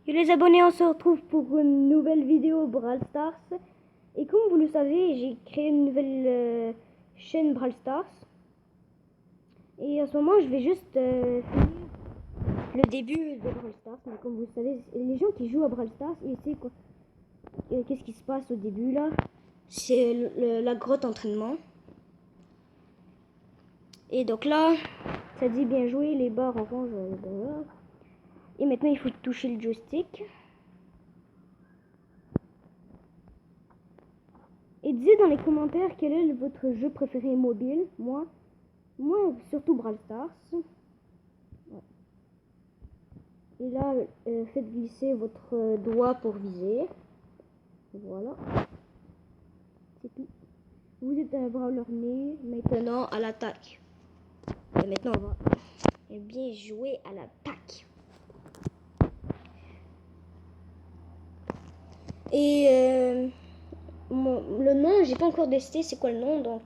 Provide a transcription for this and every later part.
Et les abonnés, on se retrouve pour une nouvelle vidéo Brawl Stars. Et comme vous le savez, j'ai créé une nouvelle chaîne Brawl Stars. Et en ce moment, je vais juste finir le début de Brawl Stars. Mais comme vous le savez, les gens qui jouent à Brawl Stars, ils savent quoi. Qu'est-ce qui se passe au début là? C'est la grotte entraînement. Et donc là, ça dit bien joué, les barres orange. Et maintenant, il faut toucher le joystick. Et dites dans les commentaires quel est votre jeu préféré mobile. Moi surtout Brawl Stars. Ouais. Et là, faites glisser votre doigt pour viser. Voilà. C'est tout. Vous êtes un brawler né. Maintenant à l'attaque. Et maintenant on va bien jouer à l'attaque. Et le nom, j'ai pas encore décidé c'est quoi le nom, donc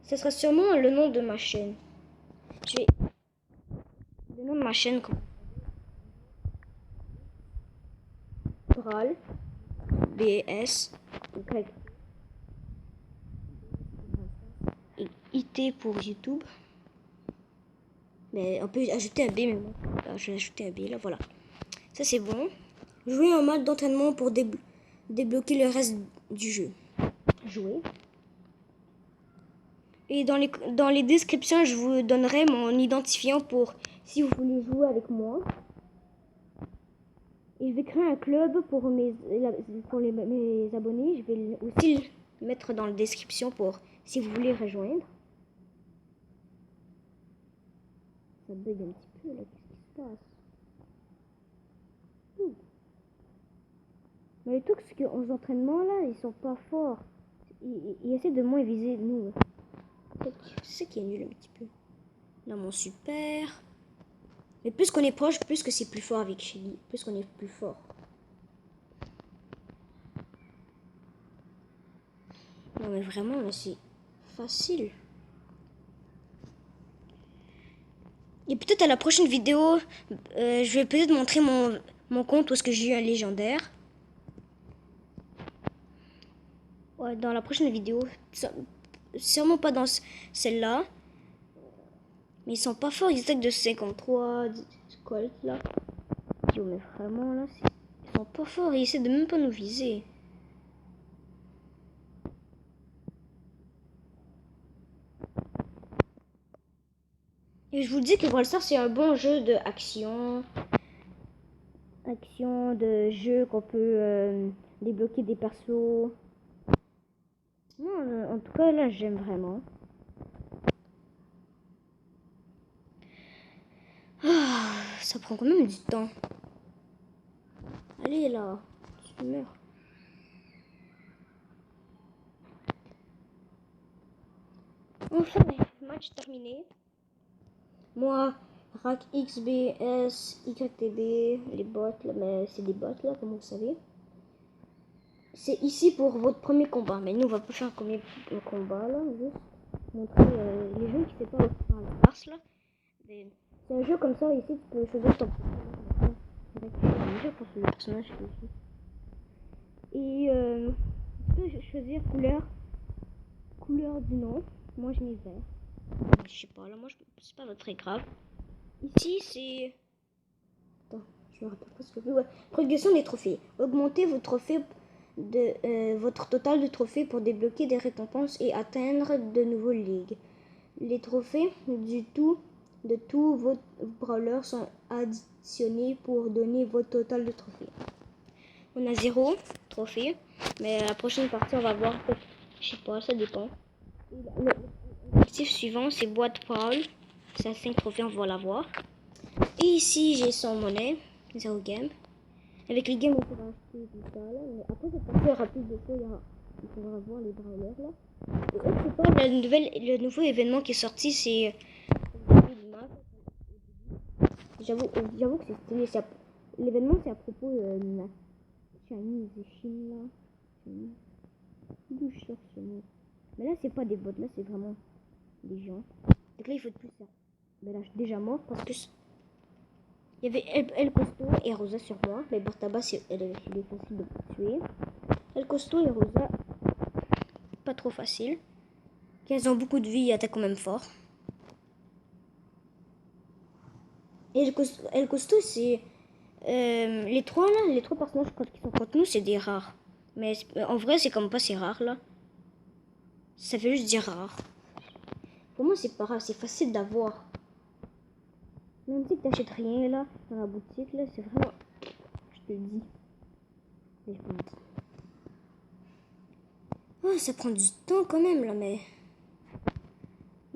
ce sera sûrement le nom de ma chaîne. Je vais le nom de ma chaîne comme Brawl BS IT pour YouTube. Mais on peut ajouter un B maintenant. Je vais ajouter un B là, voilà. Ça c'est bon. Jouer en mode d'entraînement pour débloquer le reste du jeu. Jouer. Et dans les descriptions, je vous donnerai mon identifiant pour si vous voulez jouer avec moi. Et je vais créer un club pour mes abonnés. Je vais aussi le mettre dans la description pour si vous voulez rejoindre. Ça bug un petit peu là, qu'est-ce qui se passe? Mais les trucs aux entraînements là, ils sont pas forts. Ils essaient de moins viser nous. C'est ça qui est nul un petit peu. Là mon super. Mais plus qu'on est proche, plus que c'est plus fort avec Shelly. Plus qu'on est plus fort. Non mais vraiment là c'est facile. Et peut-être à la prochaine vidéo, je vais peut-être montrer mon compte où est-ce que j'ai eu un légendaire. Ouais, dans la prochaine vidéo. Sûrement pas dans celle-là. Mais ils sont pas forts, ils attaquent de 53, Colt là. Yo, mais vraiment là, ils sont pas forts, ils essaient de même pas nous viser. Et je vous dis que Brawl Stars c'est un bon jeu de action. Action de jeu qu'on peut débloquer des persos. Non, en tout cas là j'aime vraiment. Ah, ça prend quand même du temps. Allez là, tu meurs. Enfin, match terminé. Moi, RAC XBS, YTB, les bots là, mais c'est des bots là, comme vous savez. C'est ici pour votre premier combat, mais nous on va pas faire un premier combat là, juste montrer les jeux qui fait pas par la farce là. C'est un jeu comme ça, ici tu peux choisir ton personnage. Déjà pour le personnage ici. Et tu peux choisir couleur du nom. Moi je mets vert. Je sais pas, là moi c'est pas très grave. Ici c'est... Attends, je me rappelle pas ce que c'est. Ouais. Progression des trophées. Augmentez vos trophées votre total de trophées pour débloquer des récompenses et atteindre de nouveaux ligues. Les trophées de tous vos brawlers sont additionnés pour donner votre total de trophées. On a 0 trophée, mais la prochaine partie on va voir peut-être, je sais pas, ça dépend. L'objectif suivant c'est boîte Brawl, c'est 5 trophées, on va l'avoir. Et ici j'ai 100 monnaie, 0 game. Avec les games on pourra acheter tout ça là, mais après c'est pas plus rapide de ça, il faudra voir les brawlers là. Et c'est pas le nouveau événement qui est sorti, c'est j'avoue que c'est stylé. L'événement c'est à propos de la Chinese Chine là. D'où je cherche ce mot. Mais là c'est pas des bots, là c'est vraiment des gens. Donc là il faut plus ça. Mais là je suis déjà mort parce que Il y avait El Costo et Rosa sur moi. Mais Bartaba, elle est facile de tuer. El Costo et Rosa, pas trop facile. Elles ont beaucoup de vie et attaquent quand même fort. Et El Costo, c'est... les trois là, les trois personnages qui sont contre nous, c'est des rares. Mais en vrai, c'est comme pas si rare là. Ça fait juste dire rare. Pour moi, c'est pas rare, c'est facile d'avoir. Même si t'achètes rien là, dans la boutique là, c'est vraiment... Je te le dis. Oh, ça prend du temps quand même là, mais...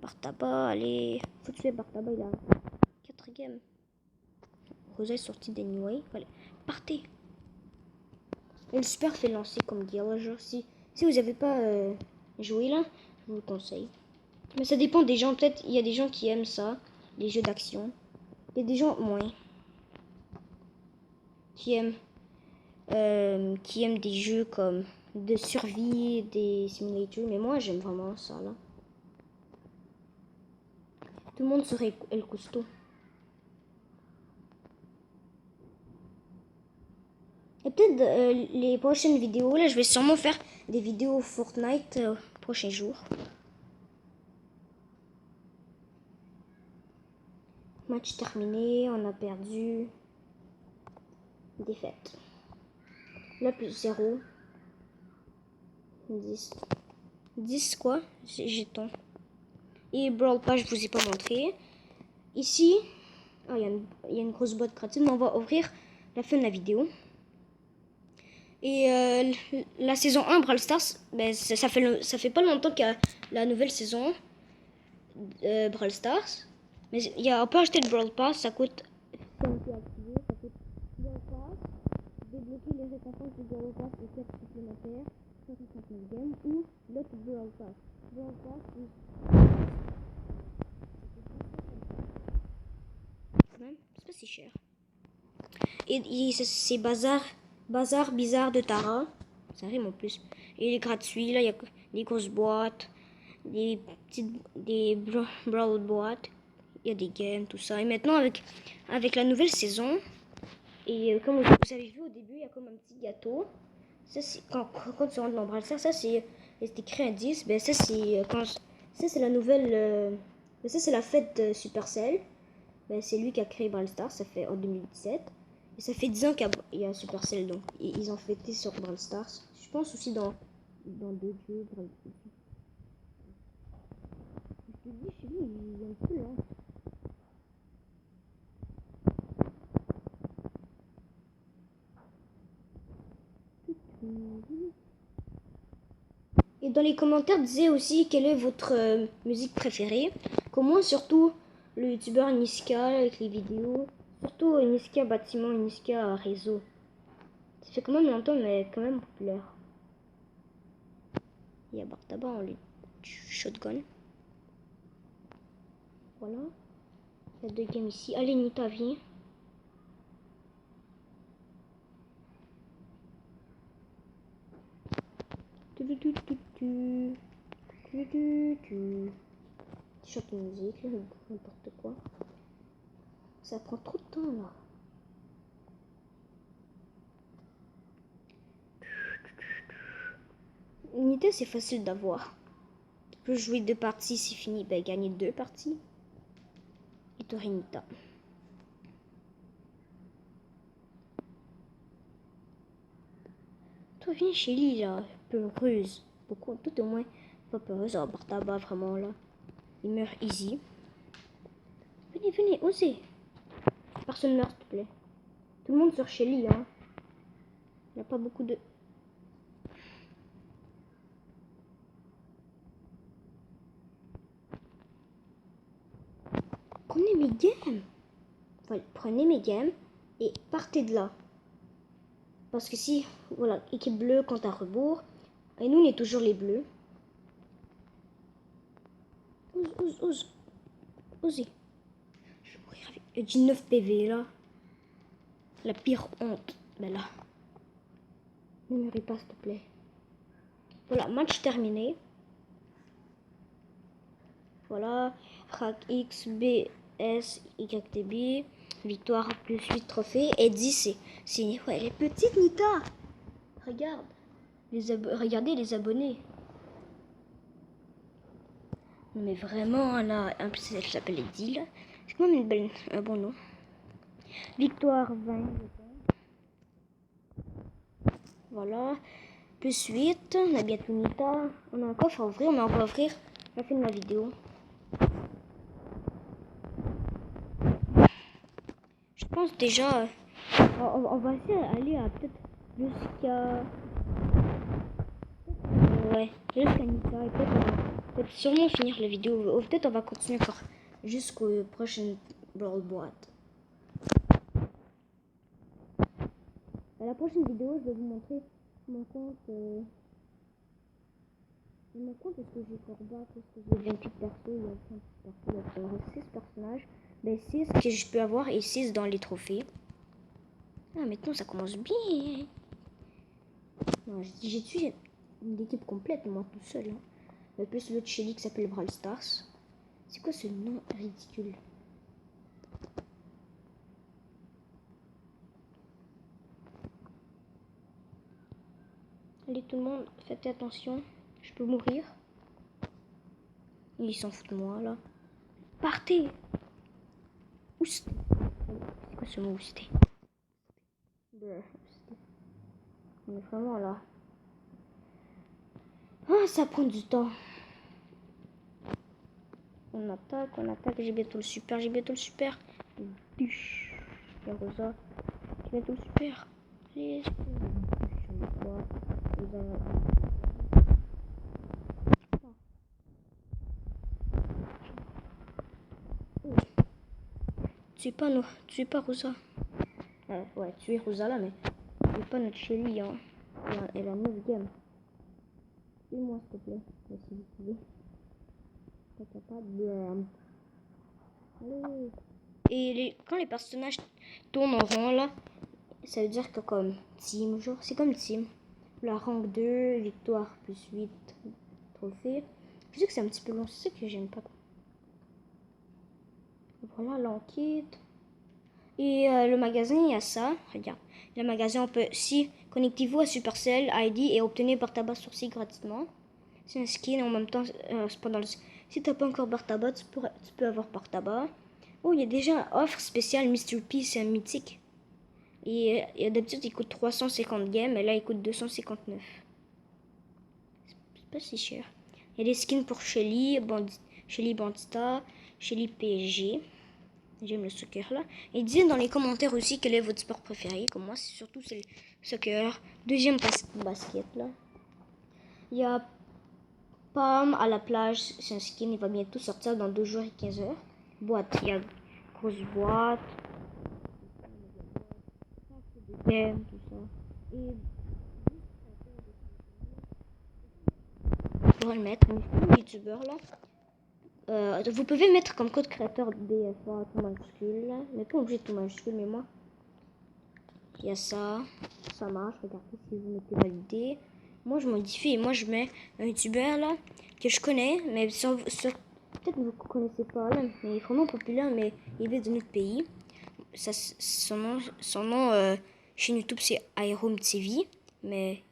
Bartaba, allez... Faut tuer Bartaba, il a 4 games. Rosa est sortie d'anyway. Allez, partez. Et le super fait lancer comme dire. Genre, si vous avez pas joué là, je vous le conseille. Mais ça dépend des gens. Peut-être il y a des gens qui aiment ça, les jeux d'action. Il y a des gens moins qui aiment des jeux comme de survie, des simulators. Mais moi, j'aime vraiment ça là. Tout le monde serait El Costo. Et peut-être les prochaines vidéos, là, je vais sûrement faire des vidéos Fortnite prochains jours. Match terminé, on a perdu. Défaite. Là, plus 0. 10. 10 quoi? Jetons. Et Brawl Pass, je vous ai pas montré. Ici, il y a une grosse boîte gratuite, mais on va ouvrir la fin de la vidéo. Et la saison 1 Brawl Stars, ben, ça fait pas longtemps qu'il y a la nouvelle saison Brawl Stars. Mais on peut acheter le Brawl Pass, ça coûte... Si on peut activer, ça coûte Brawl Pass. Débloquer les récompenses du Brawl Pass et 4 supplémentaires, 150 000 games, ou l'autre Brawl Pass. Brawl Pass, oui. Quand même, c'est pas si cher. Et c'est Bazar Bizarre de Tara. Ça rime en plus. Et il est gratuit, là, il y a des grosses boîtes, des brawl boîtes. Il y a des games, tout ça. Et maintenant, avec la nouvelle saison, et comme vous avez vu au début, il y a comme un petit gâteau. Ça, c'est quand tu rentres dans Brawl Stars, ça c'est écrit un 10. Ben, ça c'est la nouvelle. Ça c'est la fête de Supercell. Ben, c'est lui qui a créé Brawl Stars, ça fait en 2017. Et ça fait 10 ans qu'il y a Supercell, donc ils ont fêté sur Brawl Stars. Je pense aussi dans d'autres jeux. Je te dis, chez lui, il est un peu lent. Et dans les commentaires, disait aussi quelle est votre musique préférée. Comment surtout le youtubeur Niska avec les vidéos. Surtout Niska bâtiment et Niska réseau. Ça fait quand même longtemps mais quand même populaire. Il y a Bartaba en shotgun. Voilà. Il y a 2 games ici. Allez Nita, viens. Chante musique, n'importe quoi. Ça prend trop de temps là. Unité c'est facile d'avoir. Tu peux jouer 2 parties, c'est fini. Ben gagner 2 parties. Et tu auras Nita. Toi viens chez lui là, peureuse. Beaucoup, tout au moins pas peureuse. Oh Bartaba vraiment là. Il meurt easy. Venez, osez. Personne meurt s'il te plaît. Tout le monde sur chez lui hein. Il n'y a pas beaucoup de... Prenez mes games. Voilà, prenez mes games et partez de là. Parce que si, voilà, équipe bleue compte à rebours. Et nous, on est toujours les bleus. Osez. Je vais mourir avec 19 PV là. La pire honte. Ben là. Ne meurs pas s'il te plaît. Voilà, match terminé. Voilà, Hack X, B, S, YTB. Victoire plus 8 trophées. Et 10, c'est ouais, elle est petite, Nita. Regarde. Regardez les abonnés. Non, mais vraiment, là, en plus, elle s'appelle Edil. C'est quand même un bon nom. Victoire 20. Voilà. Plus 8. On a bientôt Nita. On a un coffre à ouvrir, mais on va ouvrir la fin de la vidéo. Je pense déjà, on va essayer d'aller à peut-être jusqu'à... Ouais, jusqu'à Nita. Et peut-être sûrement finir la vidéo. Ou peut-être on va continuer encore jusqu'au prochain Brawl Boîte. À la prochaine vidéo, je vais vous montrer mon compte. Mon compte, est-ce que j'ai Corbac, est-ce que j'ai 28 persos, il y a 28 persos, il y a 6 personnages. Ben 6 que je peux avoir et 6 dans les trophées. Ah, maintenant ça commence bien. Non, j'ai tué une équipe complète, moi tout seul. Hein. Et plus l'autre Shelly qui s'appelle Brawl Stars. C'est quoi ce nom ridicule? Allez tout le monde, faites attention. Je peux mourir. Ils s'en foutent de moi là. Partez. Oust. C'est quoi ce mot ousté? On est vraiment là. Ah, ça prend du temps. On attaque, j'ai bientôt le super, J'ai bientôt le super. Rosa, j'ai bientôt le super. Allez, tu es pas Rosa. Ouais, tu es Rosa là, mais tu es pas notre Shelly. Hein. Elle a 9 games. Suis-moi s'il te plaît, si vous pouvez. T'es capable. Allez. Et quand les personnages tournent en rond là, ça veut dire que comme team, genre, c'est comme team. La rank 2, victoire plus 8 trophées. Je sais que c'est un petit peu long, c'est ça que j'aime pas. Voilà l'enquête. Et le magasin, il y a ça. Regarde. Le magasin, on peut. Si connectez-vous à Supercell ID et obtenez Bartaba Sourcil gratuitement. C'est un skin en même temps. Pendant le... Si t'as pas encore Bartaba, tu peux avoir Bartaba. Oh, il y a déjà une offre spéciale Mr. P, c'est un mythique. Et d'habitude, il coûte 350 games, mais là, il coûte 259. C'est pas si cher. Il y a des skins pour Shelly, Shelly Bandita, Shelly PSG. J'aime le soccer là. Et dites dans les commentaires aussi quel est votre sport préféré. Comme moi, c'est le soccer. Deuxième basket là. Il y a Pam à la plage, c'est un skin. Il va bientôt sortir dans 2 jours et 15 heures. Boîte, il y a grosse boîte. Game, tout ça. Et je pourrais le mettre. Un youtubeur là. Vous pouvez mettre comme code créateur DFA tout majuscule, là. Mais pas obligé de tout majuscule, mais moi. Il y a ça. Ça marche. Regardez si vous mettez validé. Moi, je modifie et moi, je mets un youtubeur là que je connais, mais peut-être que vous ne connaissez pas là, mais il est vraiment populaire, mais il vient de notre pays. Ça, son nom chez YouTube, c'est iRoom TV, mais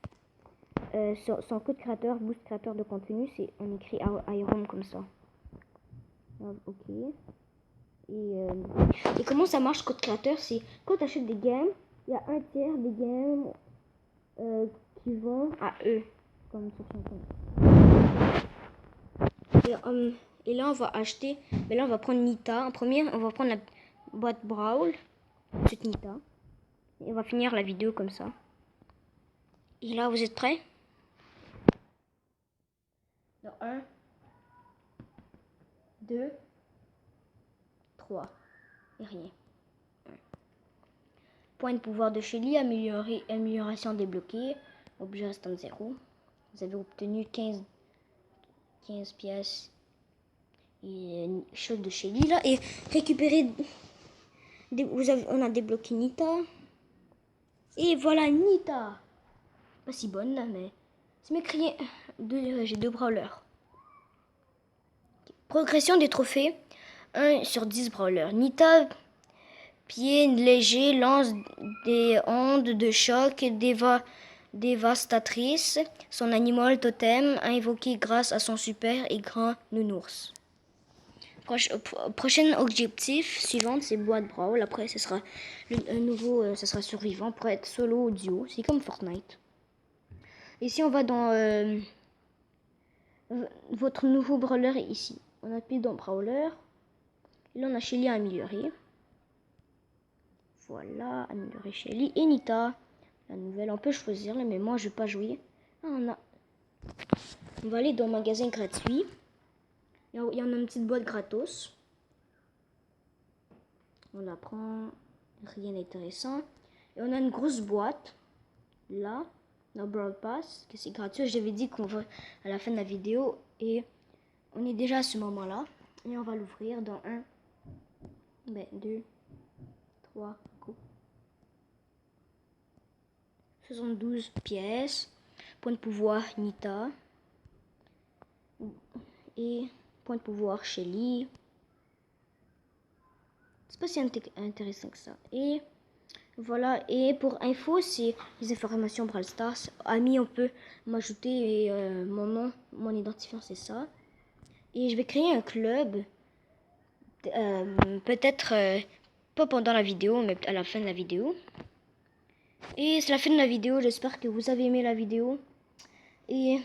son code créateur, boost créateur de contenu, c'est on écrit iRoom comme ça. Ok. Et comment ça marche code créateur? C'est quand tu achètes des games, il y a un tiers des games qui vont à eux. Comme sur son compte. Et là on va acheter. Mais là on va prendre Nita. En premier, on va prendre la boîte Brawl. Cette Nita. Et on va finir la vidéo comme ça. Et là vous êtes prêts? Dans 1, 2, 3. Et rien. Point de pouvoir de Shelly, amélioration débloquée, objet restant 0. Vous avez obtenu 15 pièces et une chose de Shelly là. Et récupérer. On a débloqué Nita. Et voilà Nita. Pas si bonne là, mais c'est m'écrit. J'ai 2 brawlers. Progression des trophées 1 sur 10 brawlers. Nita pied léger lance des ondes de choc dévastatrices. Son animal totem invoqué grâce à son super et grand nounours. Prochain objectif suivant, c'est boîte brawl. Après, ce sera un nouveau, ce sera survivant pour être solo ou duo. C'est comme Fortnite. Ici, on va dans votre nouveau brawler est ici. On appuie dans brawler. Et là, on a Shelly à améliorer. Voilà, améliorer Shelly et Nita. La nouvelle, on peut choisir, mais moi, je vais pas jouer. Ah, on va aller dans le magasin gratuit. Il y en a une petite boîte gratos. On la prend, rien d'intéressant. Et on a une grosse boîte, là, dans Brawl Pass, que c'est gratuit. J'avais dit qu'on va à la fin de la vidéo. Et on est déjà à ce moment-là. Et on va l'ouvrir dans 2, 3, go. 72 pièces. Point de pouvoir Nita. Et point de pouvoir Shelly. C'est pas si intéressant que ça. Et voilà. Et pour info, c'est les informations Brawl Stars. Amis, on peut m'ajouter et mon nom, mon identifiant, c'est ça. Et je vais créer un club. Peut-être pas pendant la vidéo, mais à la fin de la vidéo. Et c'est la fin de la vidéo. J'espère que vous avez aimé la vidéo. Et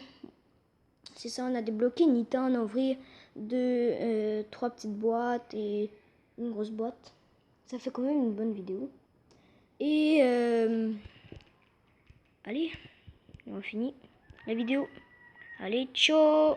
c'est ça, on a débloqué Nita. On a ouvert 3 petites boîtes et une grosse boîte. Ça fait quand même une bonne vidéo. Et allez, on finit la vidéo. Allez, ciao!